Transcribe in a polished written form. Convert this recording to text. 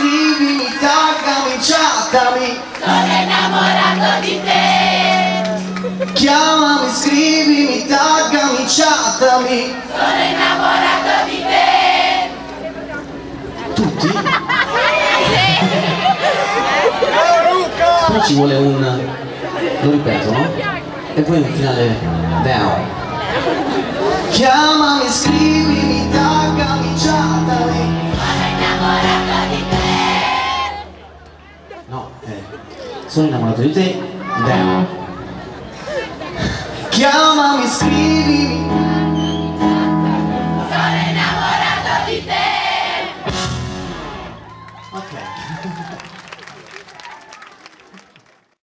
scrivimi, taggami, chattami. Sono innamorato di te. Chiamami, scrivimi, taggami, chattami. Sono innamorato di te. Tutti? Poi ci vuole un... lo ripeto, no? E poi un finale down. Chiamami, scrivimi, taggami, chattami. Sono innamorato di te. No, sono innamorato di te, down. Chiamami, scrivimi,